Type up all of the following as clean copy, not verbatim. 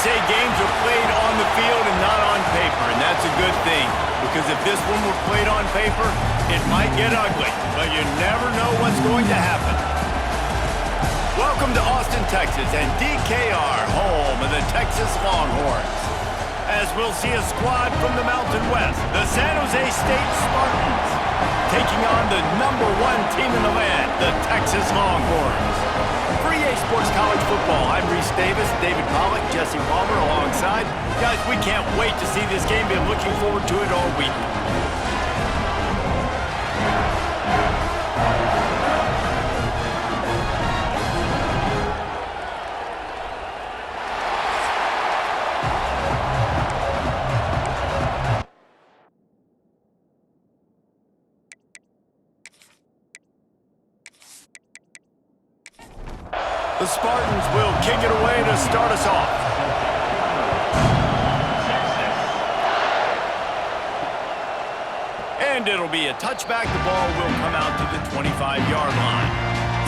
say games are played on the field and not on paper, and that's a good thing. Because if this one were played on paper, it might get ugly, but you never know what's going to happen. Welcome to Austin, Texas, and DKR, home of the Texas Longhorns. As we'll see a squad from the Mountain West, the San Jose State Spartans, taking on the #1 team in the land, the Texas Longhorns. For EA Sports College Football, I'm Reese Davis, David Pollack, Jesse Palmer alongside. Guys, we can't wait to see this game. Been looking forward to it all week. The Spartans will kick it away to start us off. And it'll be a touchback. The ball will come out to the 25-yard line.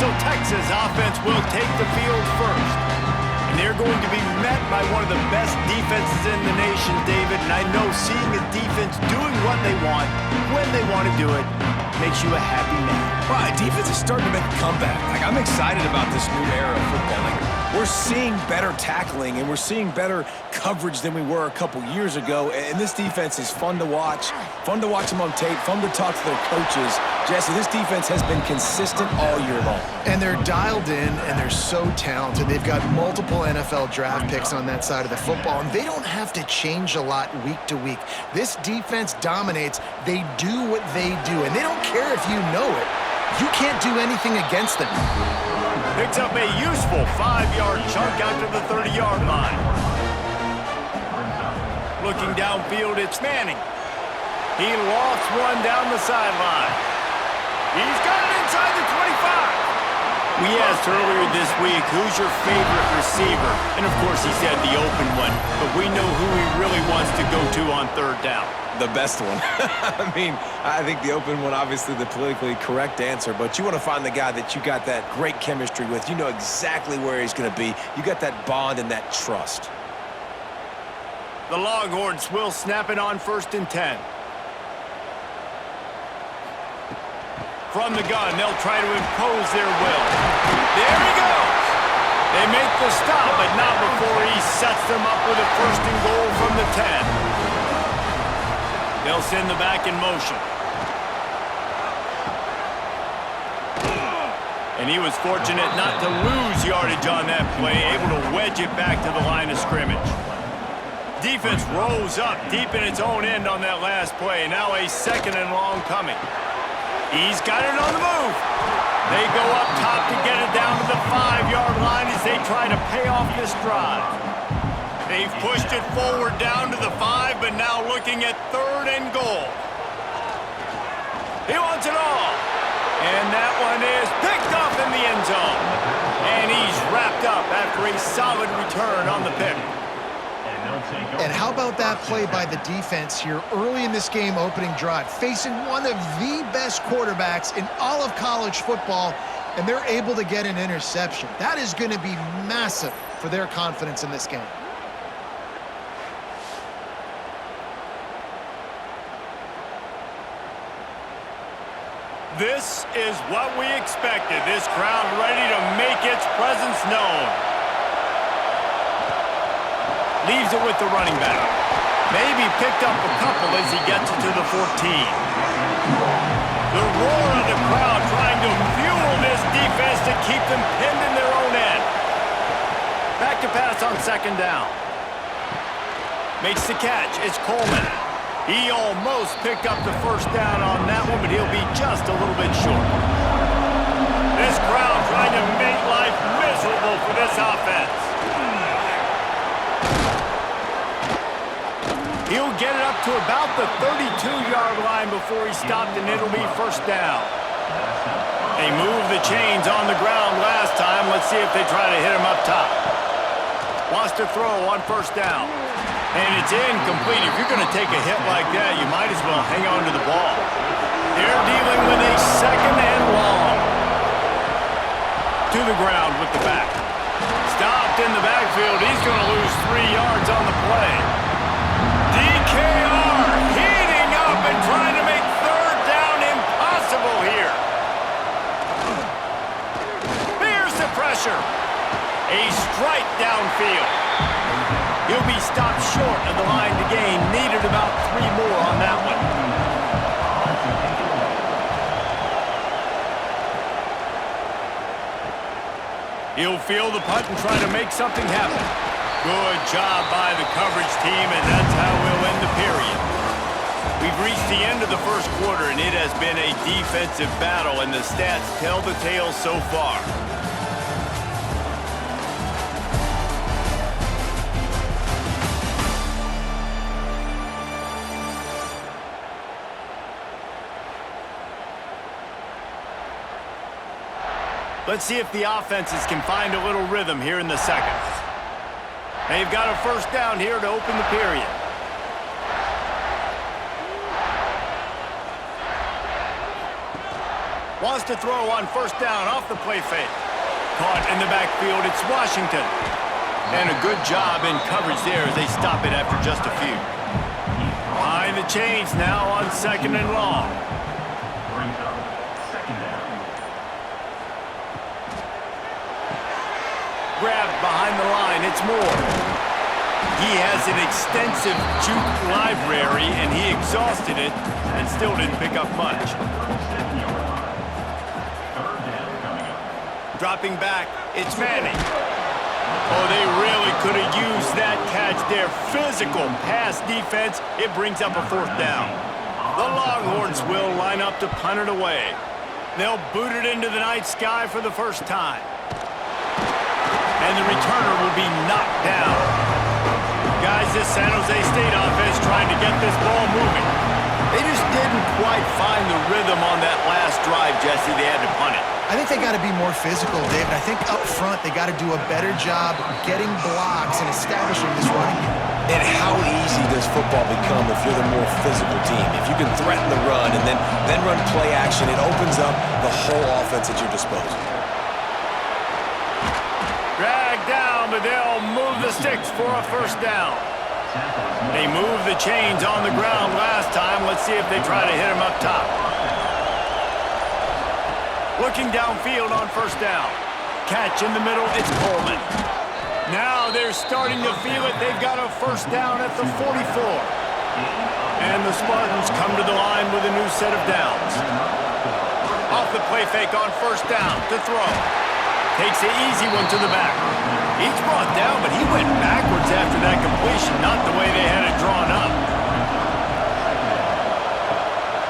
So Texas offense will take the field first. And they're going to be met by one of the best defenses in the nation, David. And I know seeing a defense doing what they want, when they want to do it, makes you a happy man. Right, defense is starting to make a comeback. I'm excited about this new era of football. We're seeing better tackling, and we're seeing better coverage than we were a couple years ago. And this defense is fun to watch them on tape, fun to talk to their coaches. Jesse, this defense has been consistent all year long. And they're dialed in, and they're so talented. They've got multiple NFL draft picks on that side of the football, and they don't have to change a lot week to week. This defense dominates. They do what they do, and they don't care if you know it. You can't do anything against them. Picks up a useful 5-yard chunk out to the 30-yard line. Looking downfield, it's Manning. He lofts one down the sideline. He's got it inside the 25. We asked earlier this week, who's your favorite receiver? And of course he said the open one, but we know who he really wants to go to on third down. The best one. I think the open one, obviously the politically correct answer, but you want to find the guy that you got that great chemistry with. You know exactly where he's going to be. You got that bond and that trust. The Longhorns will snap it on 1st and 10. From the gun, they'll try to impose their will. There he goes! They make the stop, but not before he sets them up with a 1st and goal from the 10. They'll send the back in motion. And he was fortunate not to lose yardage on that play, able to wedge it back to the line of scrimmage. Defense rose up deep in its own end on that last play. Now a 2nd and long coming. He's got it on the move. They go up top to get it down to the 5-yard line as they try to pay off this drive. They've pushed it forward down to the 5, but now looking at 3rd and goal. He wants it all. And that one is picked up in the end zone. And he's wrapped up after a solid return on the pick. And how about that play by the defense here early in this game opening drive, facing one of the best quarterbacks in all of college football, and they're able to get an interception. That is going to be massive for their confidence in this game. This is what we expected. This crowd ready to make its presence known. Leaves it with the running back. Maybe picked up a couple as he gets it to the 14. The roar of the crowd trying to fuel this defense to keep them pinned in their own end. Back to pass on 2nd down. Makes the catch. It's Coleman. He almost picked up the 1st down on that one, but he'll be just a little bit short. This crowd trying to make life miserable for this offense. He'll get it up to about the 32-yard line before he stopped, and it'll be 1st down. They moved the chains on the ground last time. Let's see if they try to hit him up top. Wants to throw on 1st down. And it's incomplete. If you're going to take a hit like that, you might as well hang on to the ball. They're dealing with a 2nd and long. To the ground with the back. Stopped in the backfield. He's going to lose yards on the play. DKR heating up and trying to make third down impossible here. Here's the pressure. A strike downfield. He'll be stopped short of the line to gain. Needed about 3 more on that one. He'll field the punt and try to make something happen. Good job by the coverage team, and that's how we'll end the period. We've reached the end of the first quarter, and it has been a defensive battle, and the stats tell the tale so far. Let's see if the offenses can find a little rhythm here in the second. They've got a first down here to open the period. Wants to throw on first down off the play fake. Caught in the backfield, it's Washington. And a good job in coverage there as they stop it after just a few. Behind the chains now on second and long. Grabbed behind the line, it's Moore. He has an extensive juke library, and he exhausted it and still didn't pick up much. Dropping back, it's Manning. Oh, they really could have used that catch there. Physical pass defense, it brings up a fourth down. The Longhorns will line up to punt it away. They'll boot it into the night sky for the first time. And the returner will be knocked down. Guys, this San Jose State offense trying to get this ball moving. They just didn't quite find the rhythm on that last drive, Jesse. They had to punt it. I think they got to be more physical, David. I think up front they got to do a better job getting blocks and establishing this running game. And how easy does football become if you're the more physical team? If you can threaten the run and then run play action, it opens up the whole offense at your disposal. Dragged down, but they'll move the sticks for a first down. They moved the chains on the ground last time. Let's see if they try to hit him up top. Looking downfield on first down. Catch in the middle, it's Coleman. Now they're starting to feel it. They've got a first down at the 44. And the Spartans come to the line with a new set of downs. Off the play fake on first down to throw. Takes an easy one to the back. He's brought down, but he went backwards after that completion, not the way they had it drawn up.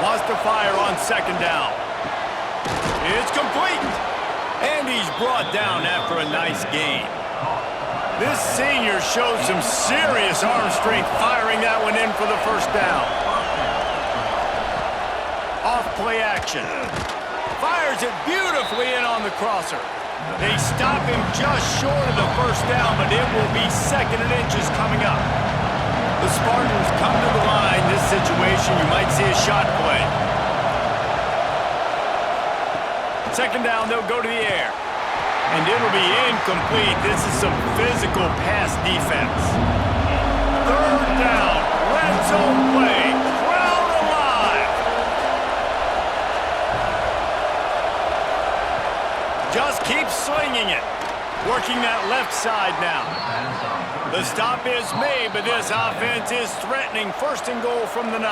Wants to fire on second down. It's complete. And he's brought down after a nice gain. This senior showed some serious arm strength firing that one in for the first down. Off play action. Fires it beautifully in on the crosser. They stop him just short of the first down, but it will be second and inches coming up. The Spartans come to the line. This situation, you might see a shot play. Second down, they'll go to the air. And it'll be incomplete. This is some physical pass defense. Third down, red zone play. Crowd alive. Just keep slinging it. Working that left side now. The stop is made, but this offense is threatening. First and goal from the 9.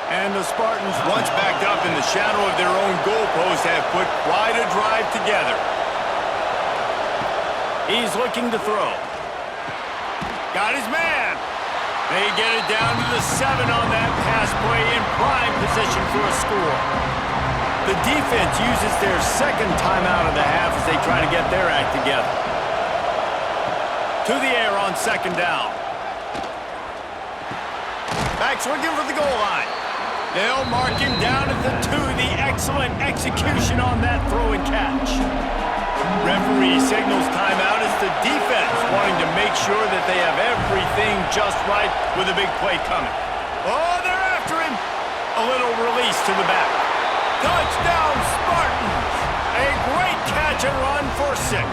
And the Spartans, once backed up in the shadow of their own goalpost, have put quite a drive together. He's looking to throw. Got his man. They get it down to the 7 on that pass play in prime position for a score. The defense uses their second timeout of the half as they try to get their act together. To the air on second down. Back's looking for the goal line. They'll mark him down at the 2. The excellent execution on that throw and catch. Referee signals timeout as the defense wanting to make sure that they have everything just right with a big play coming. Oh, they're after him. A little release to the back. Touchdown, Spartans! A great catch and run for 6.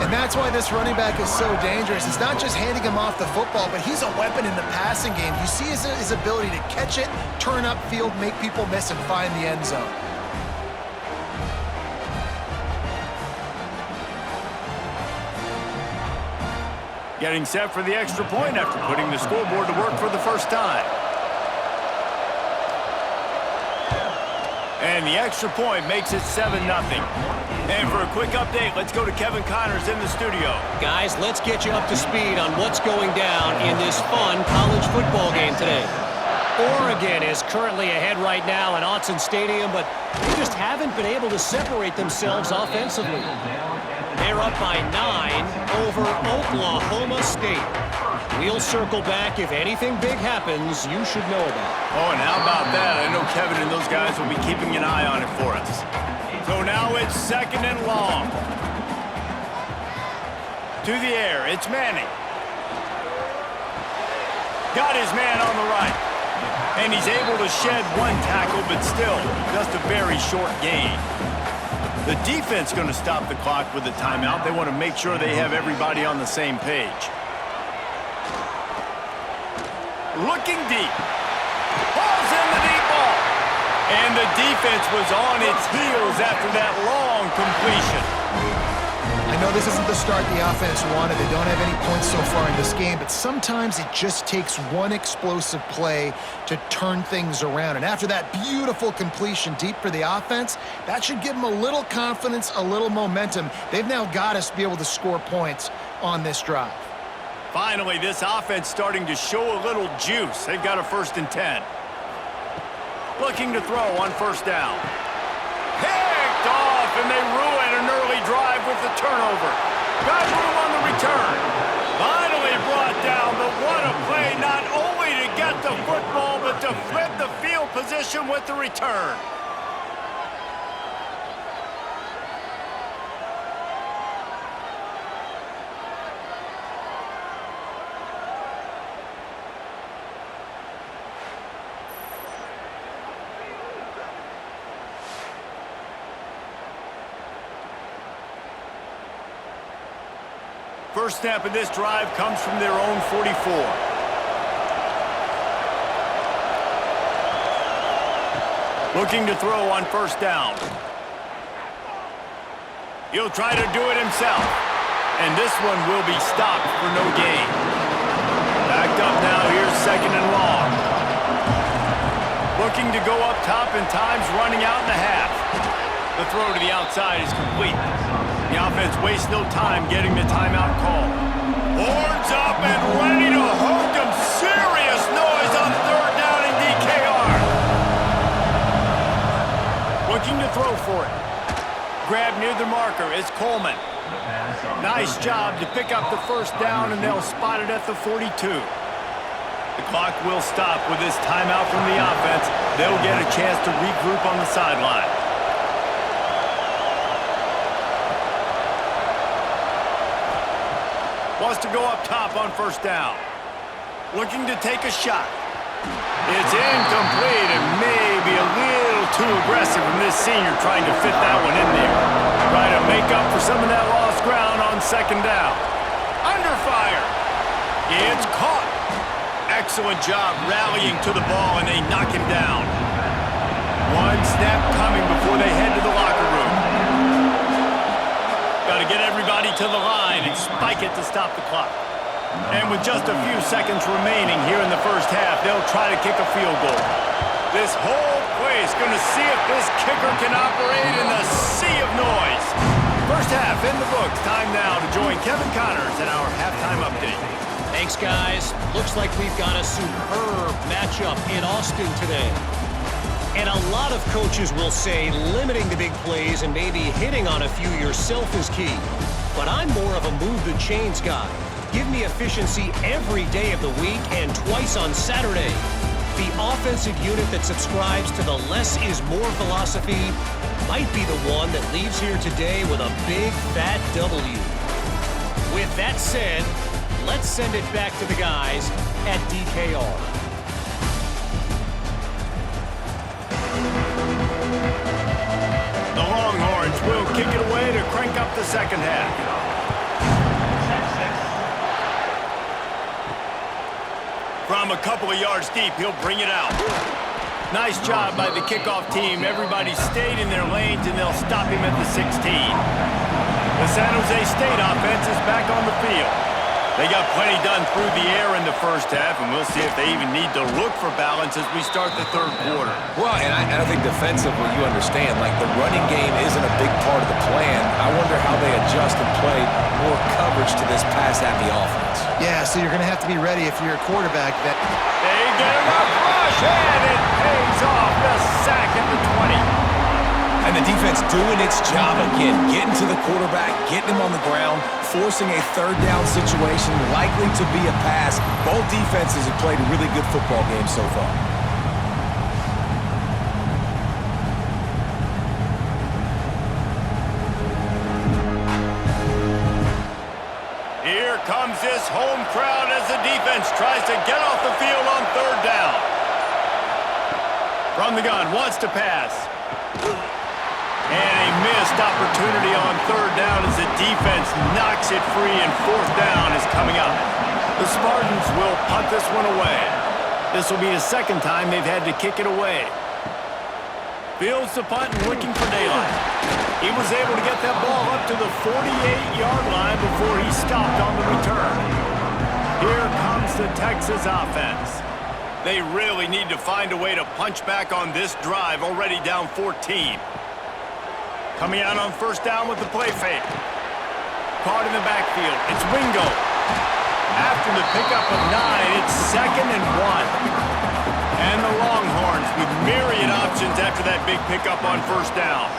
And that's why this running back is so dangerous. It's not just handing him off the football, but he's a weapon in the passing game. You see his ability to catch it, turn upfield, make people miss, and find the end zone. Getting set for the extra point after putting the scoreboard to work for the first time. And the extra point makes it 7-0. And for a quick update, let's go to Kevin Connors in the studio. Guys, let's get you up to speed on what's going down in this fun college football game today. Oregon is currently ahead right now in Autzen Stadium, but they just haven't been able to separate themselves offensively. They're up by 9 over Oklahoma State. We'll circle back if anything big happens you should know about. Oh, and how about that? I know Kevin and those guys will be keeping an eye on it for us. So now it's 2nd and long. To the air, it's Manning. Got his man on the right. And he's able to shed one tackle, but still, just a very short gain. The defense going to stop the clock with a timeout. They want to make sure they have everybody on the same page. Looking deep. Ball's in the deep ball. And the defense was on its heels after that long completion. I know this isn't the start the offense wanted. They don't have any points so far in this game, but sometimes it just takes one explosive play to turn things around. And after that beautiful completion deep for the offense, that should give them a little confidence, a little momentum. They've now got us to be able to score points on this drive. Finally, this offense starting to show a little juice. They've got a 1st and 10. Looking to throw on 1st down. Picked off, and they ruin an early drive with the turnover. Got room on the return. Finally brought down, but what a play, not only to get the football, but to flip the field position with the return. First snap of this drive comes from their own 44. Looking to throw on 1st down. He'll try to do it himself. And this one will be stopped for no gain. Backed up now, here's 2nd and long. Looking to go up top, and time's running out in the half. The throw to the outside is complete. The offense wastes no time getting the timeout call. Horns up and ready to hook them. Serious noise on 3rd down in DKR. Looking to throw for it. Grab near the marker. It's Coleman. Nice job to pick up the 1st down, and they'll spot it at the 42. The clock will stop with this timeout from the offense. They'll get a chance to regroup on the sideline. Wants to go up top on 1st down. Looking to take a shot. It's incomplete and maybe a little too aggressive from this senior trying to fit that one in there. Trying to make up for some of that lost ground on 2nd down. Under fire. It's caught. Excellent job rallying to the ball, and they knock him down. One snap coming before they head to the locker room. Got to get everybody to the line and spike it to stop the clock. And with just a few seconds remaining here in the 1st half, they'll try to kick a field goal. This whole place going to see if this kicker can operate in the sea of noise. 1st half in the books. Time now to join Kevin Connors in our halftime update. Thanks, guys. Looks like we've got a superb matchup in Austin today. And a lot of coaches will say limiting the big plays and maybe hitting on a few yourself is key. But I'm more of a move-the-chains guy. Give me efficiency every day of the week and twice on Saturday. The offensive unit that subscribes to the less is more philosophy might be the one that leaves here today with a big, fat W. With that said, let's send it back to the guys at DKR. The Longhorns will kick it away to crank up the 2nd half. from a couple of yards deep. He'll bring it out. Nice job by the kickoff team. Everybody stayed in their lanes, and they'll stop him at the 16. The San Jose State offense is back on the field. They got plenty done through the air in the first half, and we'll see if they even need to look for balance as we start the third quarter. Well, and I think defensively, you understand, like the running game isn't a big part of the plan. I wonder how they adjust and play more coverage to this pass-happy offense. Yeah, so you're going to have to be ready if you're a quarterback. They get him up rush, and it pays off. The sack at the 20. And the defense doing its job again, getting to the quarterback, getting him on the ground, forcing a third down situation, likely to be a pass. Both defenses have played a really good football game so far. Here comes this home crowd as the defense tries to get off the field on third down. From the gun, wants to pass. And a missed opportunity on third down as the defense knocks it free, and fourth down is coming up. The Spartans will punt this one away. This will be the second time they've had to kick it away. Fields the punt and looking for daylight. He was able to get that ball up to the 48-yard line before he stopped on the return. Here comes the Texas offense. They really need to find a way to punch back on this drive, already down 14. Coming out on first down with the play fake. Caught in the backfield. It's Wingo. After the pickup of 9, it's 2nd and 1. And the Longhorns with myriad options after that big pickup on first down.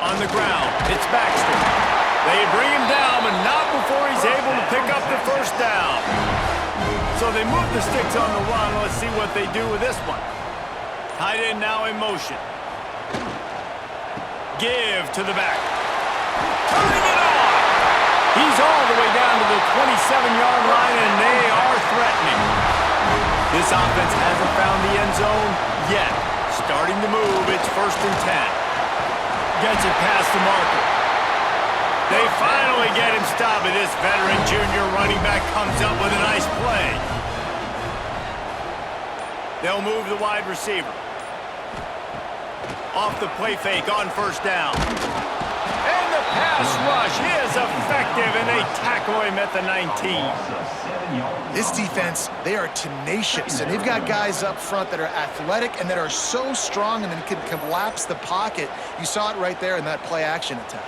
On the ground, it's Baxter. They bring him down, but not before he's able to pick up the first down. So they move the sticks on the run. Let's see what they do with this one. Tight end now in motion. Give to the back. Turning it on! He's all the way down to the 27-yard line, and they are threatening. This offense hasn't found the end zone yet. Starting to move, it's 1st and 10. Gets it past the marker. They finally get him stopped, and this veteran junior running back comes up with a nice play. They'll move the wide receiver. Off the play fake on first down. And the pass rush is effective, and they tackle him at the 19. This defense, they are tenacious, and they've got guys up front that are athletic and that are so strong and then can collapse the pocket. You saw it right there in that play-action attempt.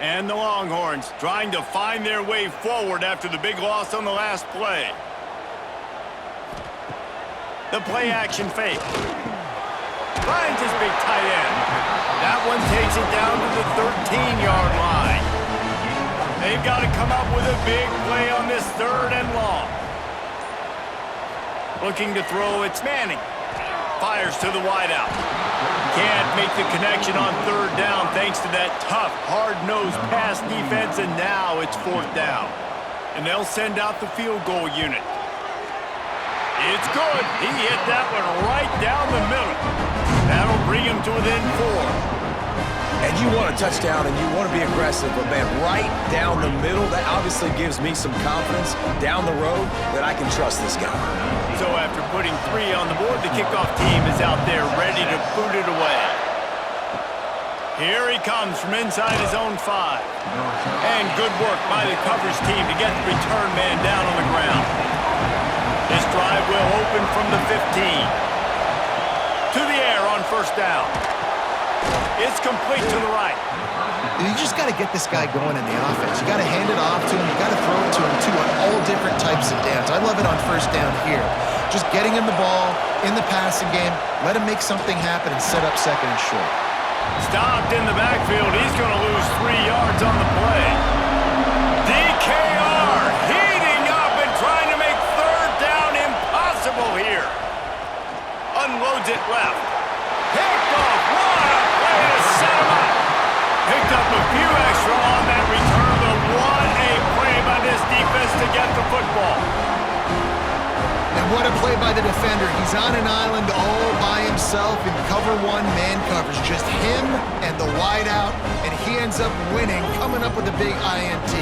And the Longhorns trying to find their way forward after the big loss on the last play. The play-action fake. Finds his big tight end. That one takes it down to the 13-yard line. They've got to come up with a big play on this 3rd and long. Looking to throw, it's Manning. Fires to the wideout. Can't make the connection on 3rd down thanks to that tough, hard-nosed pass defense, and now it's 4th down. And they'll send out the field goal unit. It's good. He hit that one right down the middle. That'll bring him to within 4. And you want a touchdown and you want to be aggressive, but man, right down the middle, that obviously gives me some confidence down the road that I can trust this guy. So after putting 3 on the board, the kickoff team is out there ready to boot it away. Here he comes from inside his own 5. And good work by the coverage team to get the return man down on the ground. This drive will open from the 15. To the air on first down. It's complete to the right. You just got to get this guy going in the offense. You got to hand it off to him. You got to throw it to him, too, on all different types of downs. I love it on first down here. Just getting him the ball in the passing game, let him make something happen and set up 2nd and short. Stopped in the backfield. He's going to lose 3 yards on the play. DKR heating up and trying to make 3rd down impossible here. Unloads it left. Picked off. What a play to set him up. Picked up a few extra on that return, but what a play by this defense to get the football. And what a play by the defender. He's on an island all by himself in cover one man coverage. Just him and the wide out, and he ends up winning, coming up with a big INT.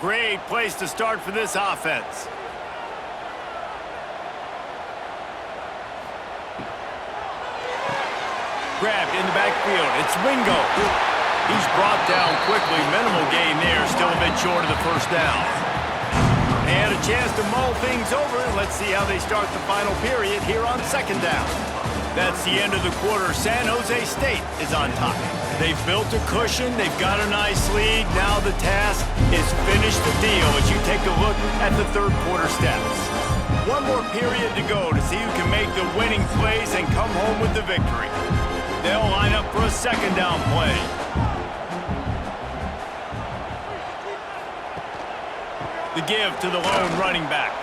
Great place to start for this offense. Grabbed in the backfield. It's Wingo. He's brought down quickly. Minimal gain there. Still a bit short of the first down. And a chance to mull things over. Let's see how they start the final period here on second down. That's the end of the quarter. San Jose State is on top. They've built a cushion. They've got a nice lead. Now the task is finish the deal as you take a look at the third quarter stats. One more period to go to see who can make the winning plays and come home with the victory. They'll line up for a second down play. The give to the lone running back.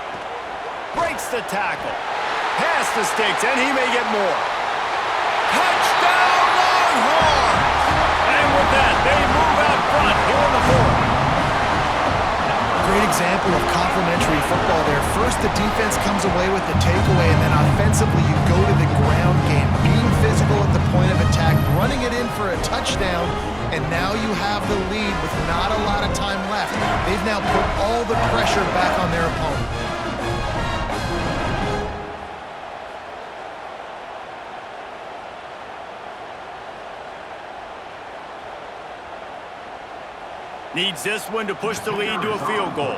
Breaks the tackle. Pass the sticks, and he may get more. Touchdown Longhorns! And with that, they move out front here in the fourth. Great example of complementary football there. First, the defense comes away with the takeaway, and then offensively, you go to the ground game, being physical at the point of attack, running it in for a touchdown, and now you have the lead with not a lot of time left. They've now put all the pressure back on their opponent. Needs this one to push the lead to a field goal.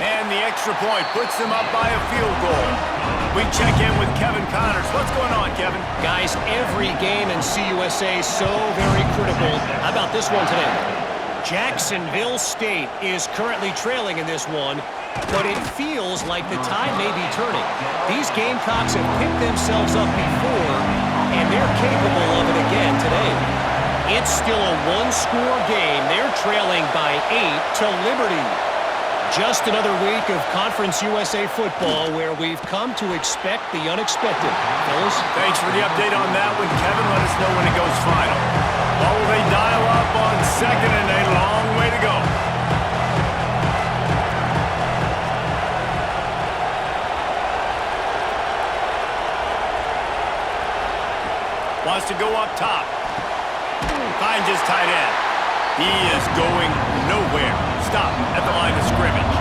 And the extra point puts them up by a field goal. We check in with Kevin Connors. What's going on, Kevin? Guys, every game in CUSA is so very critical. How about this one today? Jacksonville State is currently trailing in this one, but it feels like the tide may be turning. These Gamecocks have picked themselves up before, and they're capable of it again today. It's still a one-score game. They're trailing by 8 to Liberty. Just another week of Conference USA football where we've come to expect the unexpected. Fellas? Thanks for the update on that one, Kevin. Let us know when it goes final. Oh, they dial up on second and a long way to go. Wants to go up top. Finds his tight end. He is going nowhere. Stop at the line of scrimmage.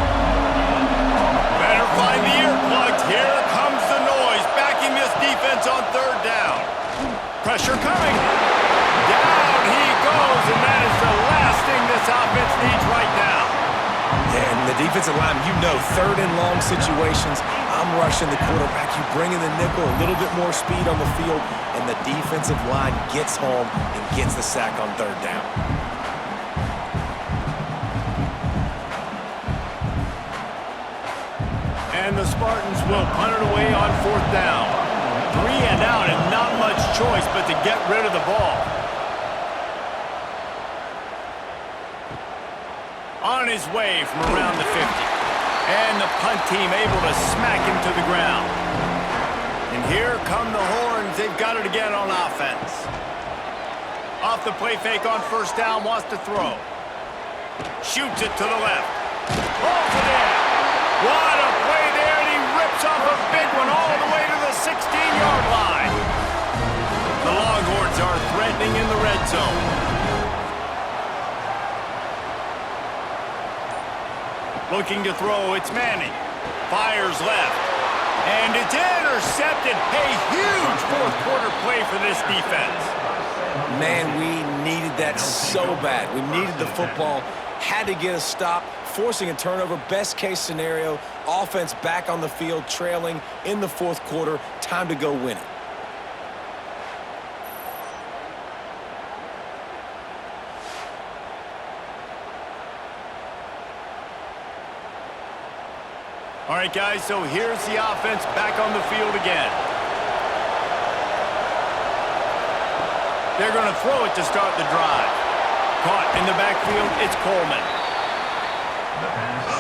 Better find the earplugs. Here comes the noise. Backing this defense on third down. Pressure coming. Down he goes, and that is the last thing this offense needs right now. Yeah, and the defensive line, you know, third and long situations, I'm rushing the quarterback. You bring in the nickel, a little bit more speed on the field, and the defensive line gets home and gets the sack on third down. And the Spartans will punt it away on fourth down. 3 and out, and not much choice but to get rid of the ball. On his way from around the 50. And the punt team able to smack him to the ground. And here come the Horns. They've got it again on offense. Off the play fake on first down, wants to throw. Shoots it to the left. Pulls it in. What a play there, and he rips off a big one all the way to the 16-yard line. The Longhorns are threatening in the red zone. Looking to throw, it's Manning. Fires left. And it's intercepted. A huge fourth quarter play for this defense. Man, we needed that so bad. We needed the football, had to get a stop, forcing a turnover. Best case scenario, offense back on the field, trailing in the fourth quarter. Time to go win it. All right, guys, so here's the offense back on the field again. They're going to throw it to start the drive. Caught in the backfield, it's Coleman.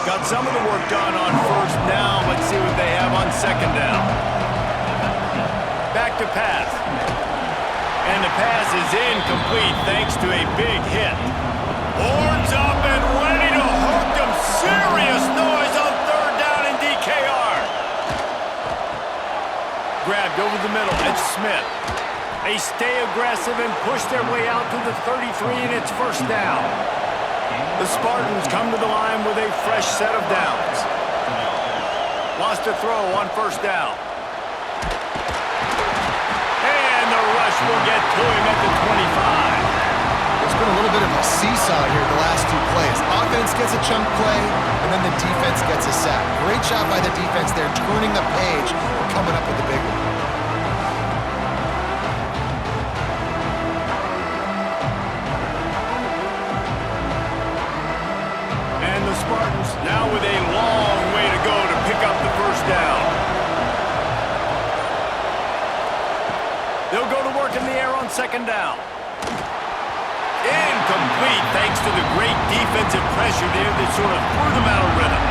Got some of the work done on first down. Let's see what they have on second down. Back to pass. And the pass is incomplete thanks to a big hit. Horns up and ready to hook them. Serious noise on third down in DKR. Grabbed over the middle. It's Smith. They stay aggressive and push their way out to the 33, and it's first down. The Spartans come to the line with a fresh set of downs. Wants to throw on first down. And the rush will get to him at the 25. There's been a little bit of a seesaw here the last two plays. Offense gets a chunk play, and then the defense gets a sack. Great job by the defense there, turning the page and coming up with the big one. And the Spartans now with a long way to go to pick up the first down. They'll go to work in the air on second down. Incomplete thanks to the great defensive pressure there that sort of threw them out of rhythm.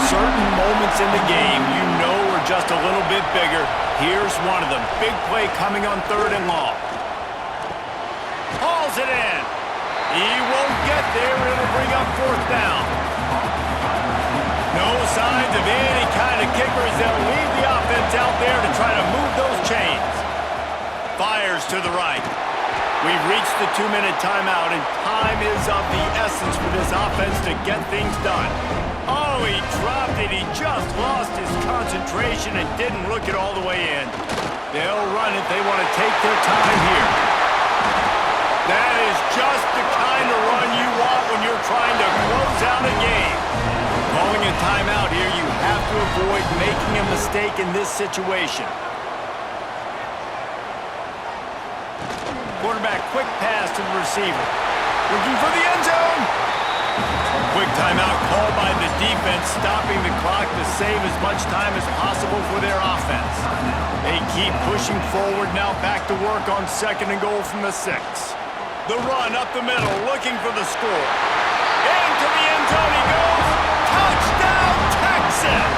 Certain moments in the game you know are just a little bit bigger. Here's one of them. Big play coming on third and long. Hauls it in. He won't get there. It'll bring up fourth down. No signs of any kind of kickers. They'll leave the offense out there to try to move those chains. Fires to the right. We've reached the 2-minute timeout, and time is of the essence for this offense to get things done. Oh, he dropped it. He just lost his concentration and didn't look it all the way in. They'll run it. They want to take their time here. That is just the kind of run you want when you're trying to close out a game. Calling a timeout here, you have to avoid making a mistake in this situation. Quarterback, quick pass to the receiver. Looking for the end zone. Quick timeout called by the defense, stopping the clock to save as much time as possible for their offense. They keep pushing forward now, back to work on second and goal from the 6. The run up the middle, looking for the score. Into the end zone he goes. Touchdown, Texas!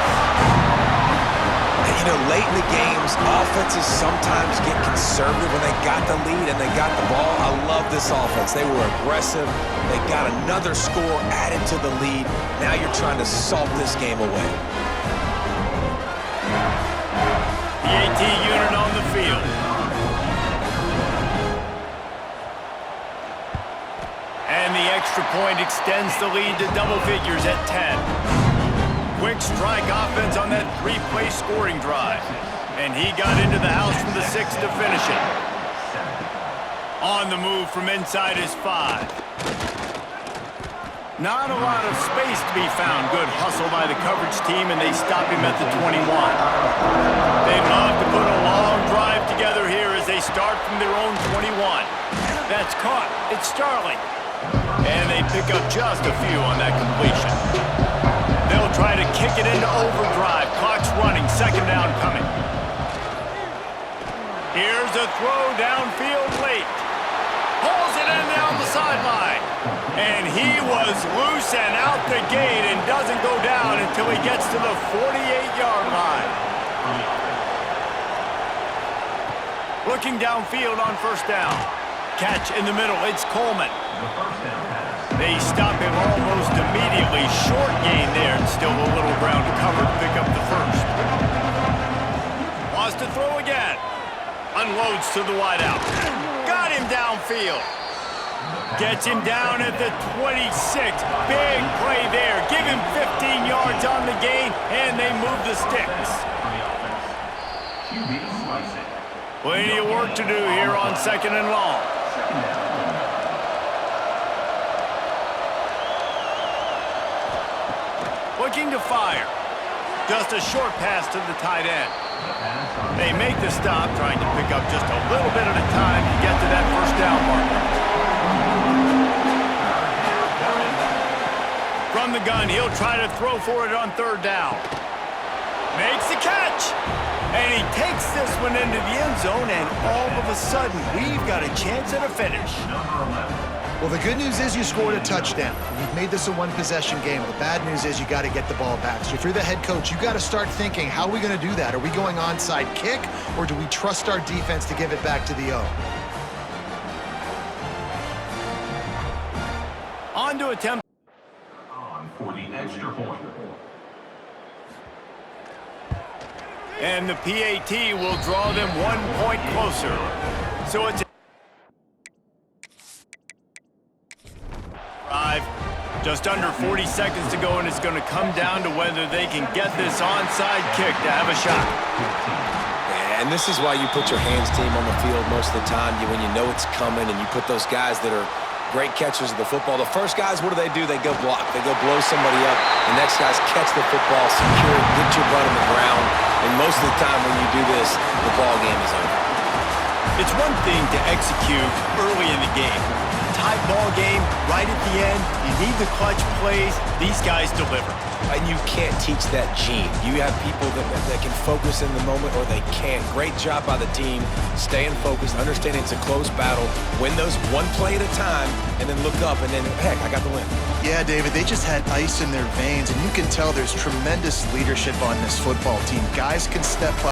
You know, late in the games, offenses sometimes get conservative when they got the lead and they got the ball. I love this offense. They were aggressive. They got another score added to the lead. Now you're trying to salt this game away. The AT unit on the field. And the extra point extends the lead to double figures at 10. Quick strike offense on that 3-play scoring drive. And he got into the house from the 6 to finish it. On the move from inside his 5. Not a lot of space to be found. Good hustle by the coverage team, and they stop him at the 21. They'd love to put a long drive together here as they start from their own 21. That's caught. It's Starling. And they pick up just a few on that completion. They'll try to kick it into overdrive. Clock's running. Second down coming. Here's a throw downfield late. Pulls it in down the sideline. And he was loose and out the gate and doesn't go down until he gets to the 48-yard line. Looking downfield on first down. Catch in the middle. It's Coleman. They stop him almost immediately. Short gain there, and still a little ground to cover to pick up the first. Wants to throw again. Unloads to the wideout. Got him downfield. Gets him down at the 26. Big play there. Give him 15 yards on the gain, and they move the sticks. Plenty of work to do here on second and long. Looking to fire. Just a short pass to the tight end. They make the stop, trying to pick up just a little bit at a time to get to that first down marker. From the gun, he'll try to throw for it on third down. Makes the catch. And he takes this one into the end zone, and all of a sudden, we've got a chance at a finish. Well, the good news is you scored a touchdown. You've made this a one-possession game. The bad news is you got to get the ball back. So if you're the head coach, you got to start thinking, how are we going to do that? Are we going onside kick, or do we trust our defense to give it back to the O? On to attempt. For the extra point. And the PAT will draw them 1 point closer. So it's drive. Just under 40 seconds to go, and it's going to come down to whether they can get this onside kick to have a shot. And this is why you put your hands team on the field most of the time. When you know it's coming, and you put those guys that are great catchers of the football. The first guys, what do? They go block. They go blow somebody up. The next guys catch the football, secure it, get your butt on the ground. And most of the time when you do this, the ball game is over. It's one thing to execute early in the game. Tight ball game, right at the end, you need the clutch plays. These guys deliver. And you can't teach that gene. You have people that can focus in the moment, or they can't. Great job by the team, staying focused, understanding it's a close battle, win those one play at a time, and then look up, and then, heck, I got the win. Yeah, David, they just had ice in their veins, and you can tell there's tremendous leadership on this football team. Guys can step up.